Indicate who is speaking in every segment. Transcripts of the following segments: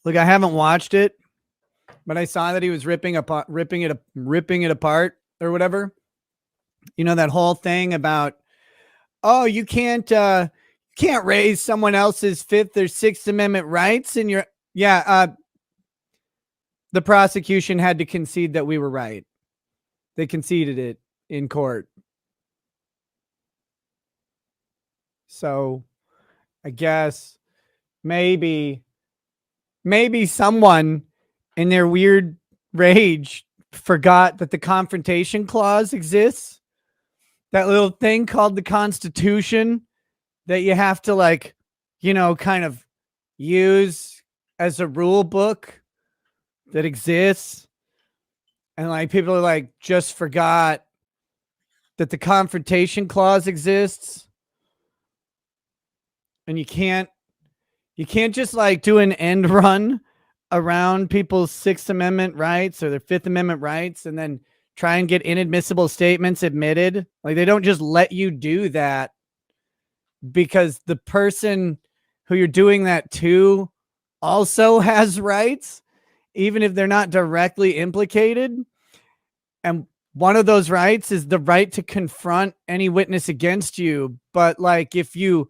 Speaker 1: Look, I haven't watched it, but I saw that he was ripping it apart or whatever. You know, that whole thing about, oh, you can't raise someone else's Fifth or Sixth Amendment rights in your, the prosecution had to concede that we were right. They conceded it in court. So I guess maybe someone in their weird rage forgot that the confrontation clause exists. That little thing called the Constitution that you have to, like, kind of use as a rule book that exists. And like people are like, just forgot that the confrontation clause exists. And you can't just like do an end run around people's Sixth Amendment rights or their Fifth Amendment rights and then try and get inadmissible statements admitted. Like, they don't just let you do that because the person who you're doing that to also has rights, even if they're not directly implicated. And one of those rights is the right to confront any witness against you. But like, if you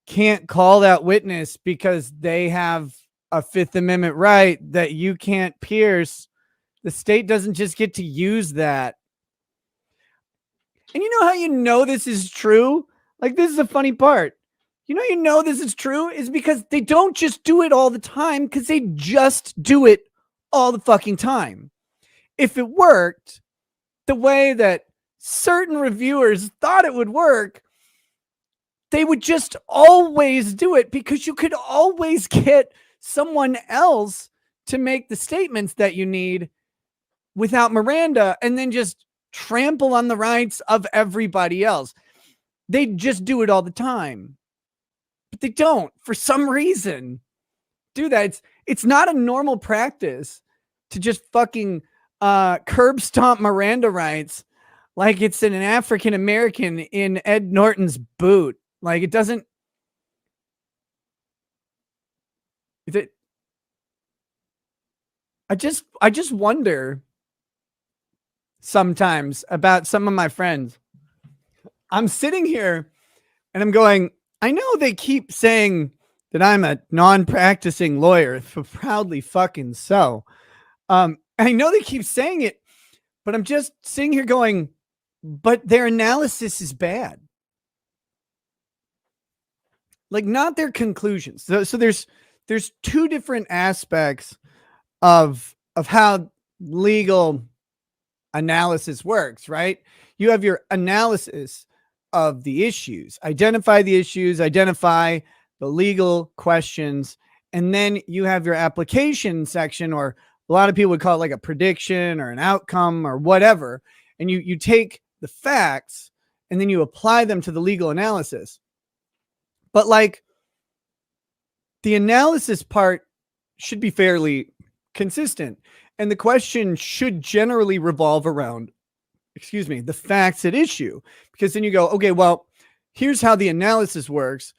Speaker 1: can't call that witness because they have a Fifth Amendment right that you can't pierce, the state doesn't just get to use that. And you know how you know this is true? Like, this is the funny part. You know this is true is because they don't just do it all the time, because they just do it all the fucking time. If it worked the way that certain reviewers thought it would work, they would just always do it, because you could always get someone else to make the statements that you need without Miranda and then just trample on the rights of everybody else. They just do it all the time. But they don't, for some reason, do that. It's not a normal practice to just fucking curb stomp Miranda rights like it's an African American in Ed Norton's boot. Like, it doesn't. I just wonder sometimes about some of my friends. I'm sitting here and I'm going, I know they keep saying that I'm a non-practicing lawyer, proudly fucking so. I know they keep saying it, but I'm just sitting here going, but their analysis is bad. Like, not their conclusions. So there's two different aspects of how legal analysis works, right? You have your analysis of the issues, identify the issues, identify the legal questions, and then you have your application section, or a lot of people would call it like a prediction or an outcome or whatever. And you take the facts and then you apply them to the legal analysis. But like, the analysis part should be fairly consistent, and the question should generally revolve around, the facts at issue, because then you go, okay, well, here's how the analysis works.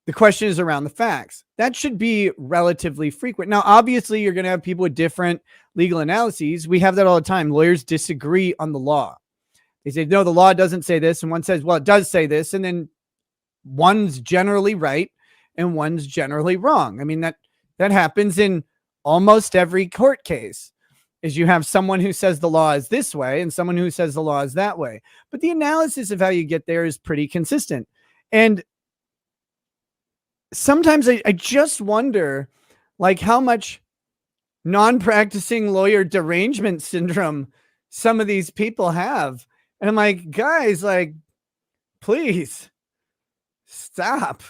Speaker 1: The question is around the facts. That should be relatively frequent. Now, obviously, you're going to have people with different legal analyses. We have that all the time. Lawyers disagree on the law. They say, no, the law doesn't say this. And one says, well, it does say this. And then one's generally right and one's generally wrong. I mean, that happens in almost every court case, is you have someone who says the law is this way and someone who says the law is that way. But the analysis of how you get there is pretty consistent. And sometimes I just wonder, like, how much non-practicing lawyer derangement syndrome some of these people have. And I'm like, guys, like, please stop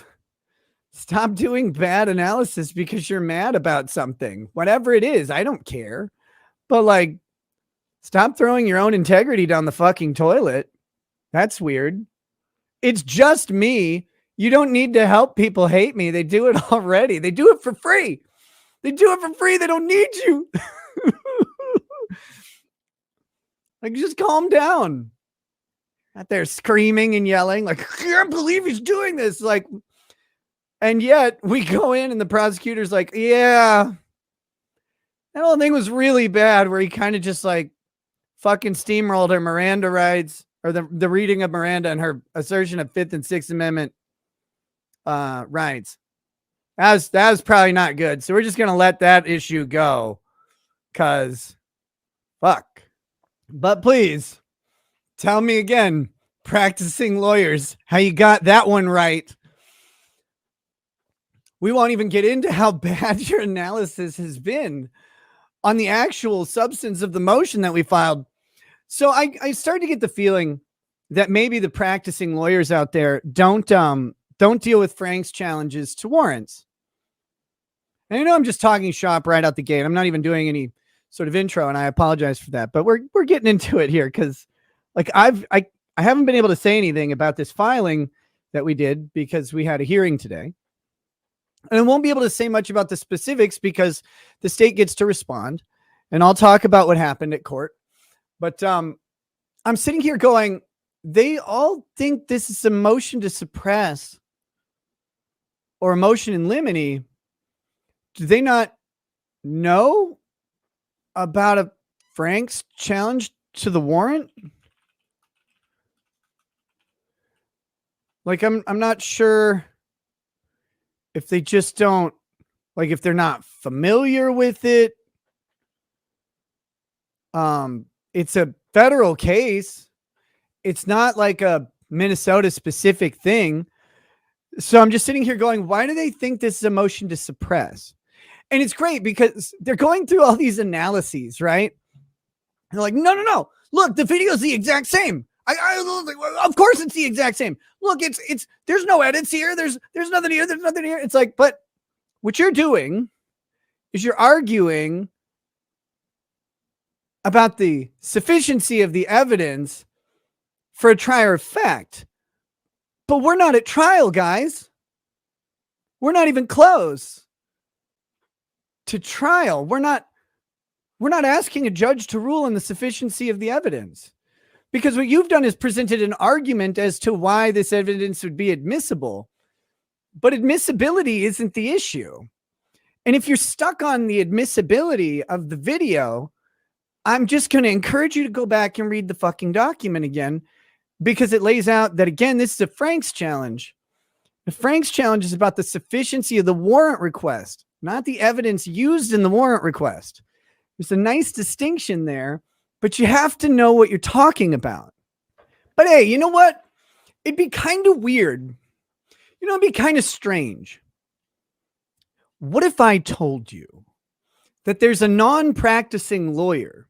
Speaker 1: doing bad analysis because you're mad about something, whatever it is. I don't care, but like, stop throwing your own integrity down the fucking toilet. That's weird. It's just me. You don't need to help people hate me. They do it already. They do it for free. They don't need you. Like, just calm down. Out there screaming and yelling, like, I can't believe he's doing this. Like, And yet we go in and the prosecutor's like, yeah, that whole thing was really bad, where he kind of just like fucking steamrolled her Miranda rights, or the reading of Miranda and her assertion of Fifth and Sixth Amendment rights. That was probably not good. So we're just going to let that issue go, because fuck. But please tell me again, practicing lawyers, how you got that one right. We won't even get into how bad your analysis has been on the actual substance of the motion that we filed. So I started to get the feeling that maybe the practicing lawyers out there don't deal with Frank's challenges to warrants. And I know I'm just talking shop right out the gate. I'm not even doing any sort of intro, and I apologize for that. But we're getting into it here, because like I haven't been able to say anything about this filing that we did because we had a hearing today. And I won't be able to say much about the specifics because the state gets to respond, and I'll talk about what happened at court. But I'm sitting here going, they all think this is a motion to suppress or a motion in limine. Do they not know about a Frank's challenge to the warrant? Like, I'm not sure if they just don't, like, if they're not familiar with it. It's a federal case. It's not like a Minnesota specific thing. So I'm just sitting here going, why do they think this is a motion to suppress? And it's great because they're going through all these analyses, right? They're like, no. Look, the video is the exact same. Of course it's the exact same. Look, it's there's no edits here. There's nothing here. There's nothing here. It's like, but what you're doing is you're arguing about the sufficiency of the evidence for a trier of fact. But we're not at trial, guys. We're not even close to trial. We're not asking a judge to rule on the sufficiency of the evidence, because what you've done is presented an argument as to why this evidence would be admissible, but admissibility isn't the issue. And if you're stuck on the admissibility of the video, I'm just going to encourage you to go back and read the fucking document again, because it lays out that, again, this is a Frank's challenge. The Frank's challenge is about the sufficiency of the warrant request, not the evidence used in the warrant request. There's a nice distinction there, but you have to know what you're talking about. But hey, you know what? It'd be kind of weird. It'd be kind of strange. What if I told you that there's a non-practicing lawyer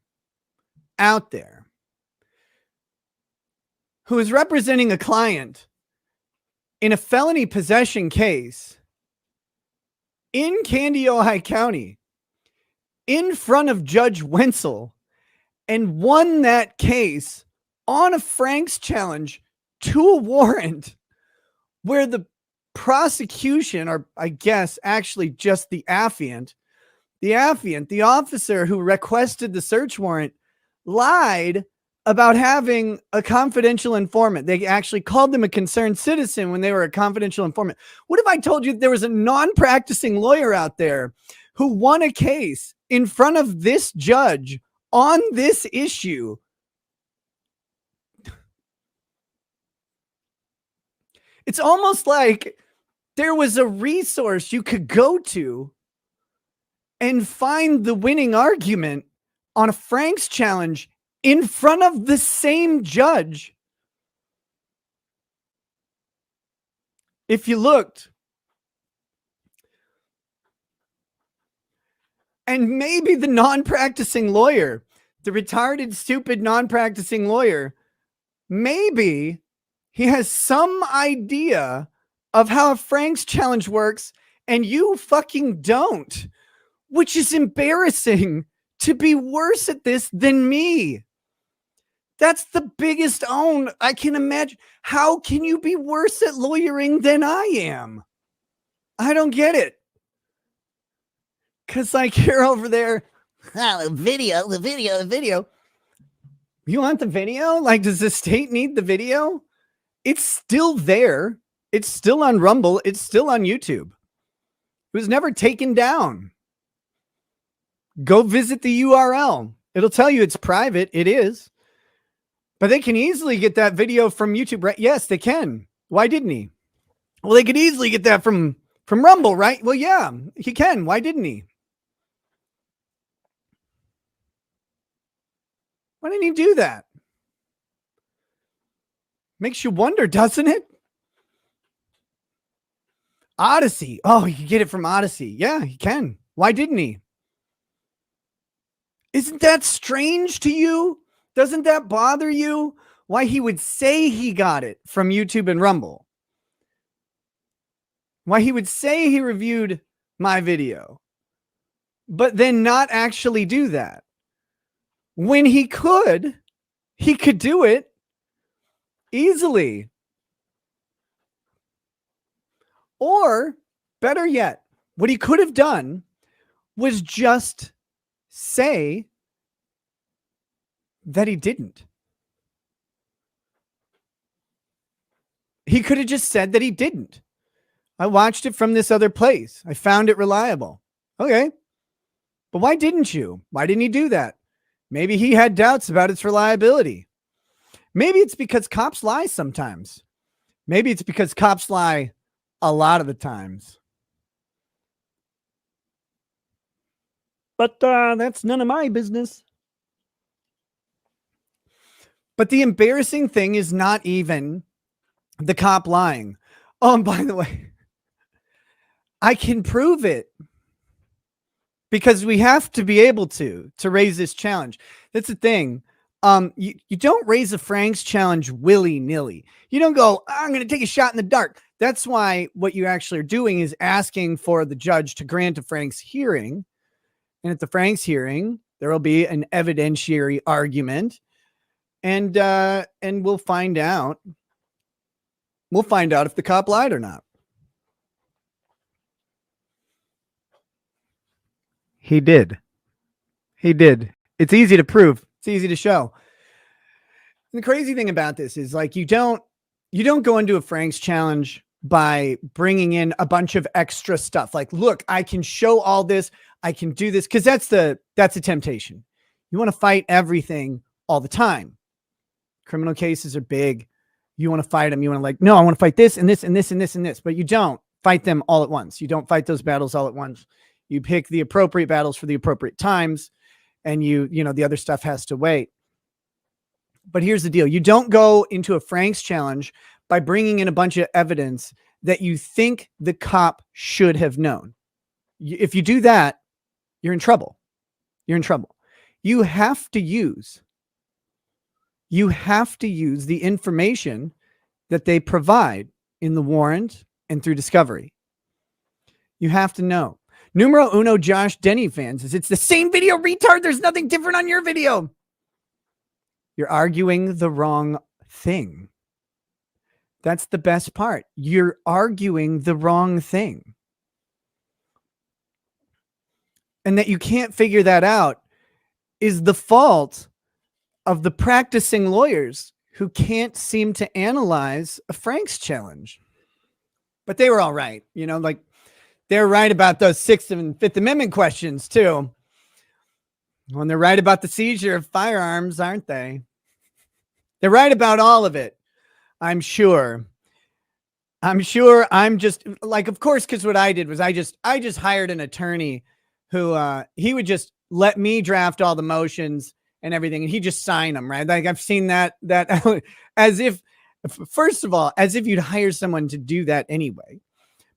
Speaker 1: out there who is representing a client in a felony possession case in Candy, Ohio County, in front of Judge Wenzel, and won that case on a Frank's challenge to a warrant, where the prosecution, or I guess actually just the affiant, the officer who requested the search warrant, lied about having a confidential informant. They actually called them a concerned citizen when they were a confidential informant. What if I told you there was a non-practicing lawyer out there who won a case in front of this judge on this issue? It's almost like there was a resource you could go to and find the winning argument on a Frank's challenge in front of the same judge. If you looked. And maybe the non-practicing lawyer, the retarded, stupid, non-practicing lawyer, maybe he has some idea of how a Frank's challenge works, and you fucking don't, which is embarrassing to be worse at this than me. That's the biggest own I can imagine. How can you be worse at lawyering than I am? I don't get it. Because like you're over there, the video. You want the video? Like, does the state need the video? It's still there. It's still on Rumble. It's still on YouTube. It was never taken down. Go visit the URL. It'll tell you it's private. It is. But they can easily get that video from YouTube, right? Yes, they can. Why didn't he? Well, they could easily get that from Rumble, right? Well, yeah, he can. Why didn't he? Why didn't he do that? Makes you wonder, doesn't it? Odyssey. Oh, you can get it from Odyssey. Yeah, he can. Why didn't he? Isn't that strange to you? Doesn't that bother you? Why he would say he got it from YouTube and Rumble? Why he would say he reviewed my video, but then not actually do that? When he could do it easily. Or better yet, what he could have done was just say that he didn't. He could have just said that he didn't. I watched it from this other place. I found it reliable. Okay. But why didn't you? Why didn't he do that? Maybe he had doubts about its reliability. Maybe it's because cops lie sometimes. Maybe it's because cops lie a lot of the times. But that's none of my business. But the embarrassing thing is not even the cop lying. Oh, and by the way, I can prove it because we have to be able to raise this challenge. That's the thing. You don't raise a Frank's challenge willy-nilly. You don't go, I'm going to take a shot in the dark. That's why what you actually are doing is asking for the judge to grant a Frank's hearing. And at the Frank's hearing, there will be an evidentiary argument. And we'll find out. We'll find out if the cop lied or not. He did. He did. It's easy to prove. It's easy to show. And the crazy thing about this is like you don't go into a Frank's challenge by bringing in a bunch of extra stuff. Like, look, I can show all this. I can do this because that's a temptation. You want to fight everything all the time. Criminal cases are big. You want to fight them. You want to like, no, I want to fight this and this and this and this and this, but you don't fight them all at once. You don't fight those battles all at once. You pick the appropriate battles for the appropriate times, and the other stuff has to wait. But here's the deal. You don't go into a Frank's challenge by bringing in a bunch of evidence that you think the cop should have known. If you do that, you're in trouble. You're in trouble. You have to use the information that they provide in the warrant and through discovery. You have to know. Numero uno Josh Denny fans says, it's the same video, retard. There's nothing different on your video. You're arguing the wrong thing. That's the best part. You're arguing the wrong thing. And that you can't figure that out is the fault of the practicing lawyers who can't seem to analyze a Frank's challenge. But they were all right. Like they're right about those 6th and 5th Amendment questions too. When they're right about the seizure of firearms, aren't they? They're right about all of it. I'm sure. I'm just like, of course, because what I did was I just hired an attorney who he would just let me draft all the motions and everything, and he just sign them, right? Like I've seen that as if, first of all, as if you'd hire someone to do that anyway.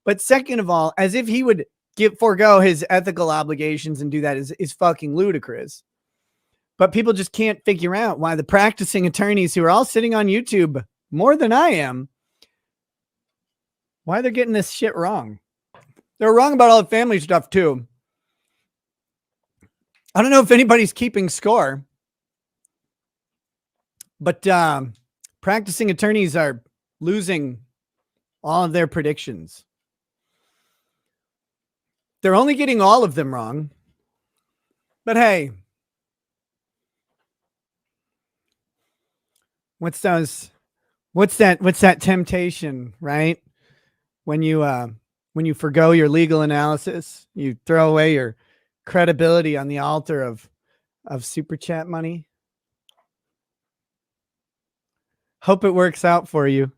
Speaker 1: But second of all, as if he would forego his ethical obligations and do that is fucking ludicrous. But people just can't figure out why the practicing attorneys who are all sitting on YouTube more than I am, why they're getting this shit wrong. They're wrong about all the family stuff too. I don't know if anybody's keeping score, but practicing attorneys are losing all of their predictions. They're only getting all of them wrong. But hey, what's that temptation, right? when you forgo your legal analysis, you throw away your credibility on the altar of super chat money. Hope it works out for you.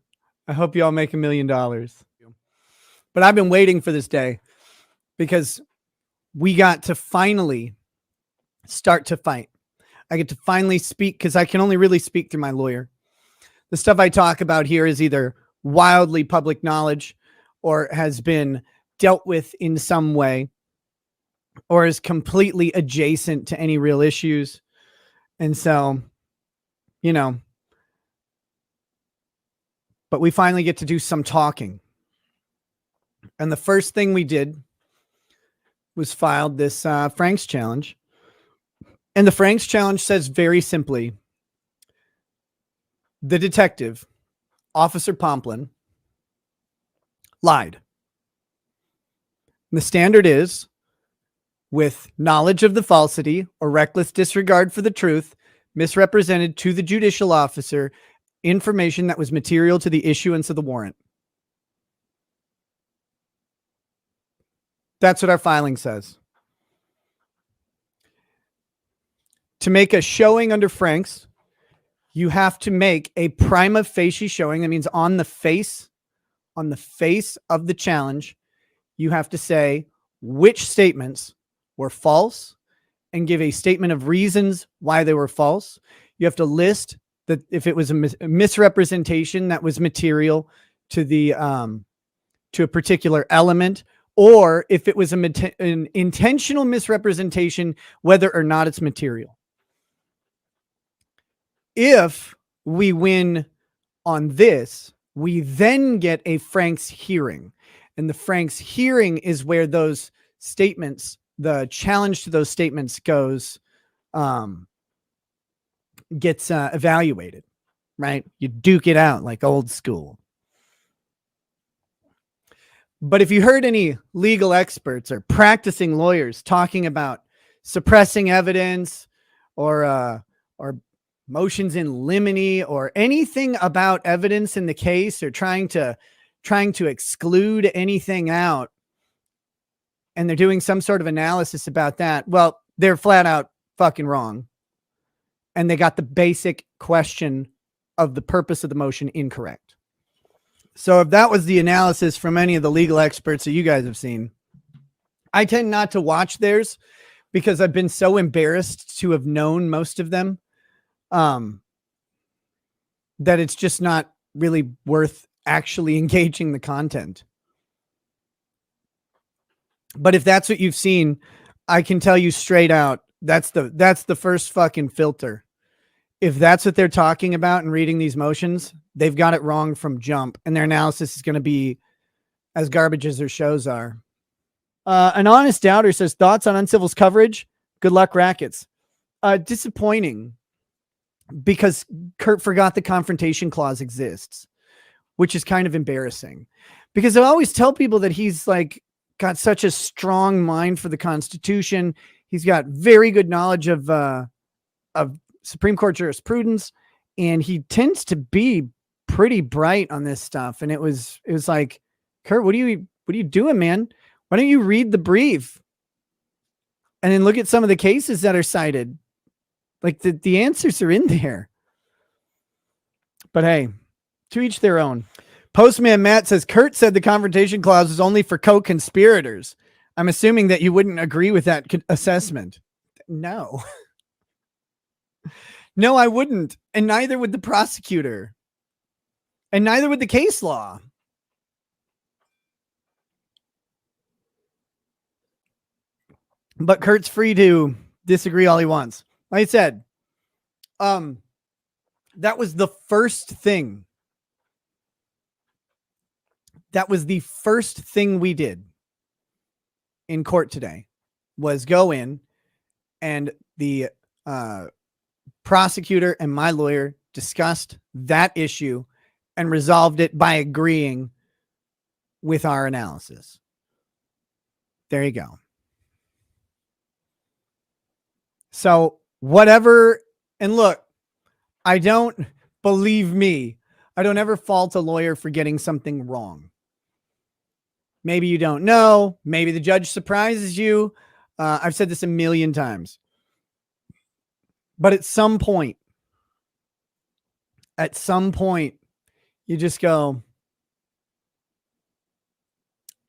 Speaker 1: I hope you all make $1 million. But I've been waiting for this day because we got to finally start to fight. I get to finally speak because I can only really speak through my lawyer. The stuff I talk about here is either wildly public knowledge or has been dealt with in some way or is completely adjacent to any real issues. And so, you know, but we finally get to do some talking. And the first thing we did was filed this Frank's challenge. And the Frank's challenge says very simply, the detective, Officer Pomplin, lied. The standard is, with knowledge of the falsity or reckless disregard for the truth, misrepresented to the judicial officer information that was material to the issuance of the warrant. That's what our filing says. To make a showing under Frank's, you have to make a prima facie showing. That means on the face of the challenge, you have to say which statements were false and give a statement of reasons why they were false. You have to list that if it was a misrepresentation that was material to the to a particular element, or if it was an intentional misrepresentation, whether or not it's material. If we win on this, we then get a Frank's hearing. And the Frank's hearing is where those statements, the challenge to those statements gets evaluated, right? You duke it out like old school. But if you heard any legal experts or practicing lawyers talking about suppressing evidence or motions in limine or anything about evidence in the case or trying to exclude anything out, and they're doing some sort of analysis about that, well, they're flat out fucking wrong. And they got the basic question of the purpose of the motion incorrect. So if that was the analysis from any of the legal experts that you guys have seen, I tend not to watch theirs because I've been so embarrassed to have known most of them that it's just not really worth actually engaging the content. But if that's what you've seen, I can tell you straight out, that's the first fucking filter. If that's what they're talking about and reading these motions, they've got it wrong from jump, and their analysis is going to be as garbage as their shows are. An honest doubter says, thoughts on Uncivil's coverage? Good luck, rackets. Disappointing, because Kurt forgot the confrontation clause exists, which is kind of embarrassing. Because I always tell people that he's like got such a strong mind for the Constitution. He's got very good knowledge of Supreme Court jurisprudence, and he tends to be pretty bright on this stuff. And it was like, Kurt, what are you doing, man? Why don't you read the brief and then look at some of the cases that are cited? Like the answers are in there. But hey, to each their own. Postman Matt says, Kurt said the confrontation clause is only for co-conspirators. I'm assuming that you wouldn't agree with that assessment. No. No, I wouldn't. And neither would the prosecutor. And neither would the case law. But Kurt's free to disagree all he wants. Like I said, that was the first thing. That was the first thing we did in court today, was go in, and the prosecutor and my lawyer discussed that issue and resolved it by agreeing with our analysis. There you go. So whatever, and look, I don't, believe me, I don't ever fault a lawyer for getting something wrong. Maybe you don't know. Maybe the judge surprises you. I've said this a million times. But at some point, you just go,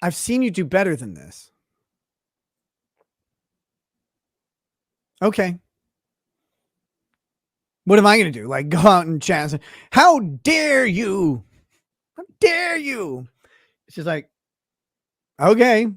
Speaker 1: I've seen you do better than this. Okay. What am I going to do? Like, go out and chat and say, how dare you? How dare you? It's just like, okay,